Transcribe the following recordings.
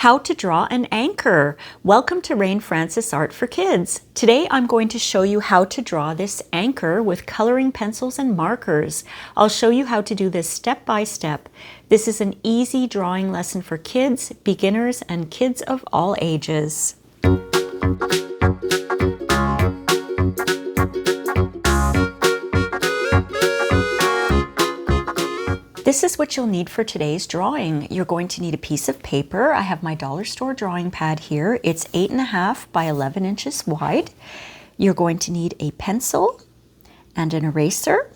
How to draw an anchor. Welcome to Rain Francis Art for Kids. Today I'm going to show you how to draw this anchor with coloring pencils and markers. I'll show you how to do this step by step. This is an easy drawing lesson for kids, beginners, and kids of all ages. This is what you'll need for today's drawing. You're going to need a piece of paper. I have my dollar store drawing pad here. It's 8.5 by 11 inches wide. You're going to need a pencil and an eraser.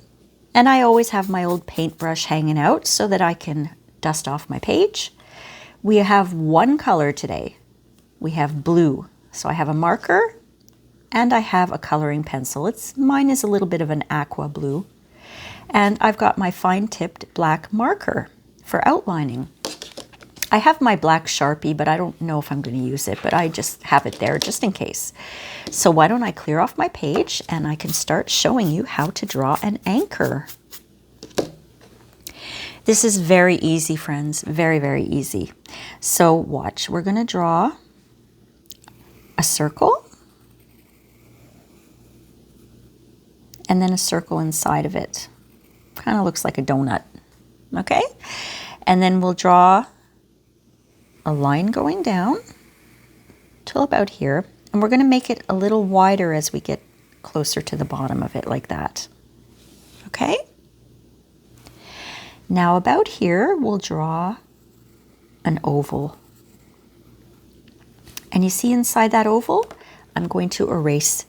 And I always have my old paintbrush hanging out so that I can dust off my page. We have one color today. We have blue. So I have a marker and I have a coloring pencil. Mine is a little bit of an aqua blue. And I've got my fine-tipped black marker for outlining. I have my black Sharpie, but I don't know if I'm going to use it, but I just have it there just in case. So why don't I clear off my page and I can start showing you how to draw an anchor. This is very easy, friends, very, very easy. So watch, we're going to draw a circle and then a circle inside of it. Kind of looks like a donut, okay? And then we'll draw a line going down till about here. And we're going to make it a little wider as we get closer to the bottom of it, like that. Okay? Now about here, we'll draw an oval. And you see inside that oval, I'm going to erase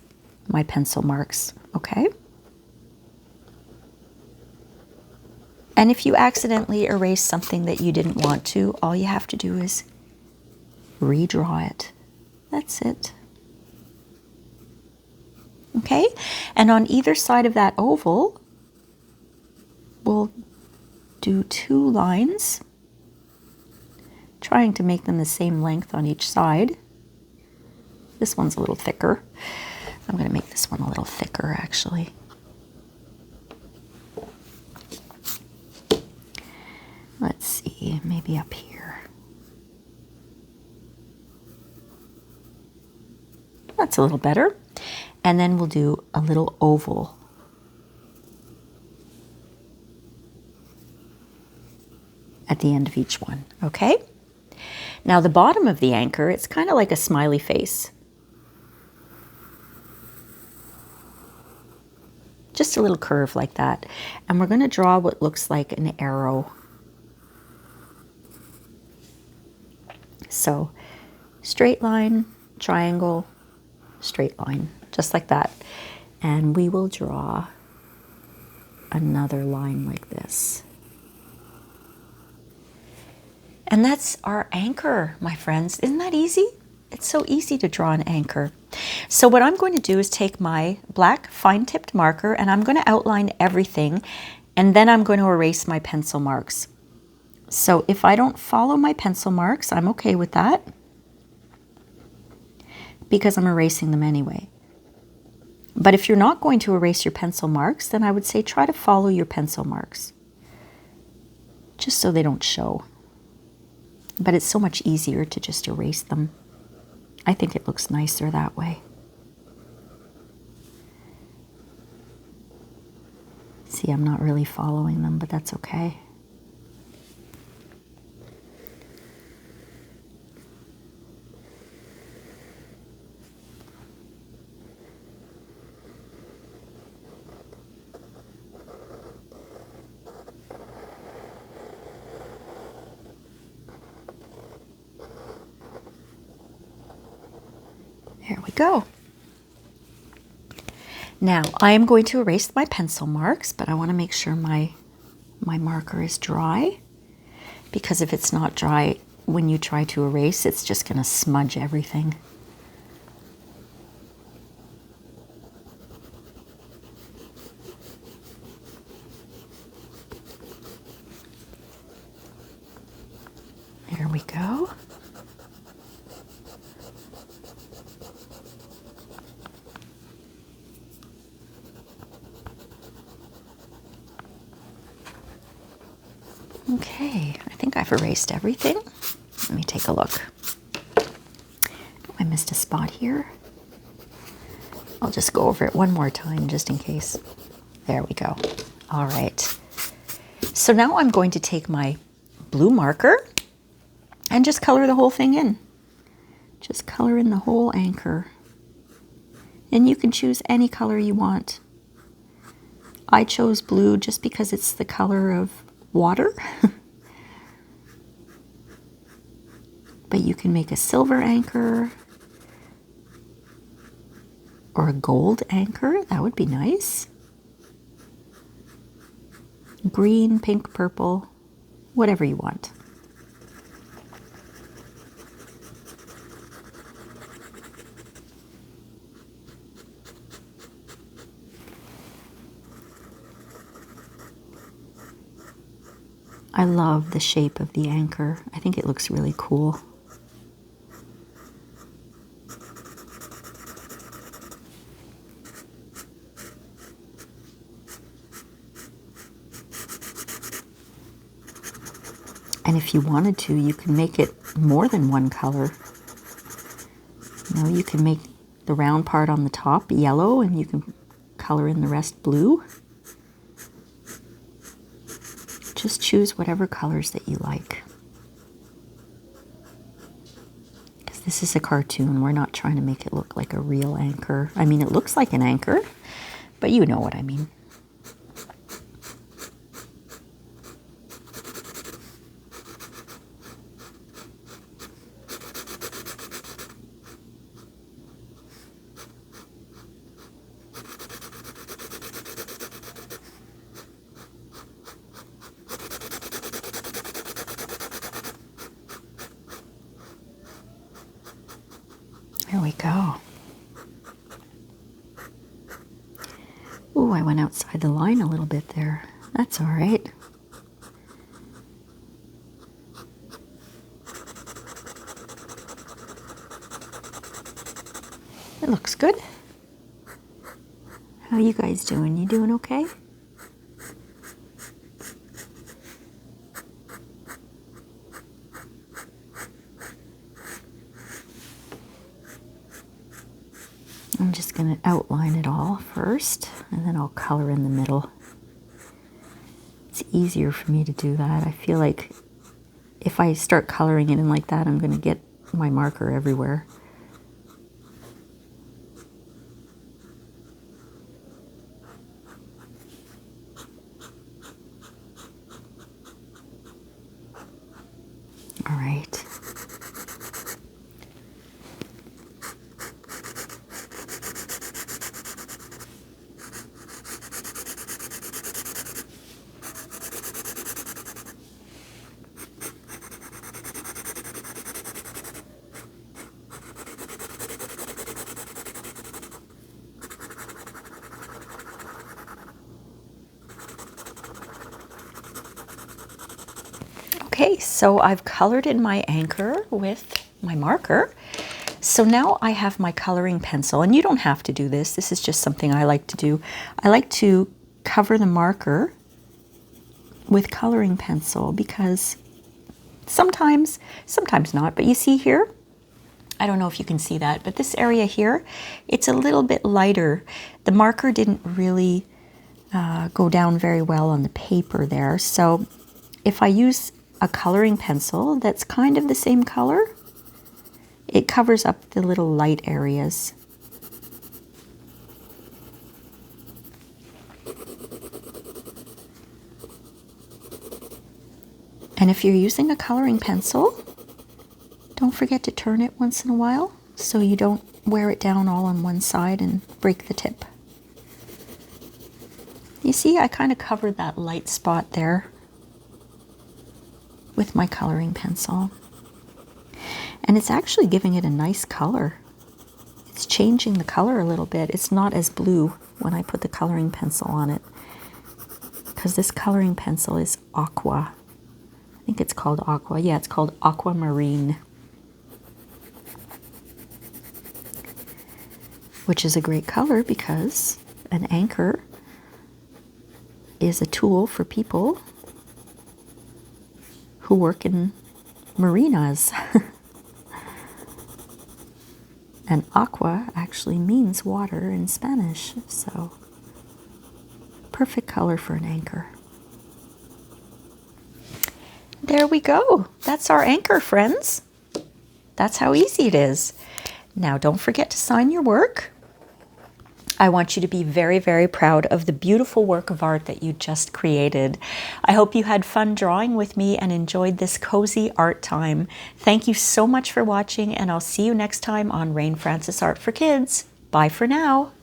my pencil marks, okay? And if you accidentally erase something that you didn't want to, all you have to do is redraw it. That's it. Okay? And on either side of that oval, we'll do 2 lines, trying to make them the same length on each side. This one's a little thicker. I'm going to make this one a little thicker, actually. Let's see, maybe up here. That's a little better. And then we'll do a little oval. At the end of each one, okay? Now the bottom of the anchor, it's kind of like a smiley face. Just a little curve like that. And we're going to draw what looks like an arrow. So straight line, triangle, straight line, just like that. And we will draw another line like this. And that's our anchor, my friends. Isn't that easy? It's so easy to draw an anchor. So what I'm going to do is take my black fine-tipped marker and I'm going to outline everything, and then I'm going to erase my pencil marks. So if I don't follow my pencil marks, I'm okay with that because I'm erasing them anyway. But if you're not going to erase your pencil marks, then I would say try to follow your pencil marks, just so they don't show. But it's so much easier to just erase them. I think it looks nicer that way. See, I'm not really following them, but that's okay. There we go. Now I am going to erase my pencil marks, but I want to make sure my marker is dry, because if it's not dry, when you try to erase, it's just going to smudge everything. There we go. Okay, I think I've erased everything. Let me take a look. I missed a spot here. I'll just go over it one more time just in case. There we go. All right. So now I'm going to take my blue marker and just color the whole thing in. Just color in the whole anchor. And you can choose any color you want. I chose blue just because it's the color of water. But you can make a silver anchor or a gold anchor. That would be nice. Green, pink, purple, whatever you want. I love the shape of the anchor. I think it looks really cool. And if you wanted to, you can make it more than one color. You know, you can make the round part on the top yellow and you can color in the rest blue. Just choose whatever colors that you like. Because this is a cartoon, we're not trying to make it look like a real anchor. I mean, it looks like an anchor, but you know what I mean. There we go. Ooh, I went outside the line a little bit there. That's all right. It looks good. How you guys doing? You doing okay? I'm just going to outline it all first, and then I'll color in the middle. It's easier for me to do that. I feel like if I start coloring it in like that, I'm going to get my marker everywhere. All right. Okay, so I've colored in my anchor with my marker. So now I have my coloring pencil, and you don't have to do this. This is just something I like to do. I like to cover the marker with coloring pencil because sometimes not, but you see here, I don't know if you can see that, but this area here, it's a little bit lighter. The marker didn't really go down very well on the paper there. So if I use a coloring pencil that's kind of the same color, it covers up the little light areas. And if you're using a coloring pencil, don't forget to turn it once in a while so you don't wear it down all on one side and break the tip. You see, I kind of covered that light spot there with my coloring pencil. And it's actually giving it a nice color. It's changing the color a little bit. It's not as blue when I put the coloring pencil on it, because this coloring pencil is aqua. I think it's called aqua. Yeah, it's called aquamarine, which is a great color because an anchor is a tool for people who work in marinas. And aqua actually means water in Spanish, so perfect color for an anchor. There we go. That's our anchor, friends. That's how easy it is. Now, don't forget to sign your work. I want you to be very, very proud of the beautiful work of art that you just created. I hope you had fun drawing with me and enjoyed this cozy art time. Thank you so much for watching, and I'll see you next time on Rain Francis Art for Kids. Bye for now.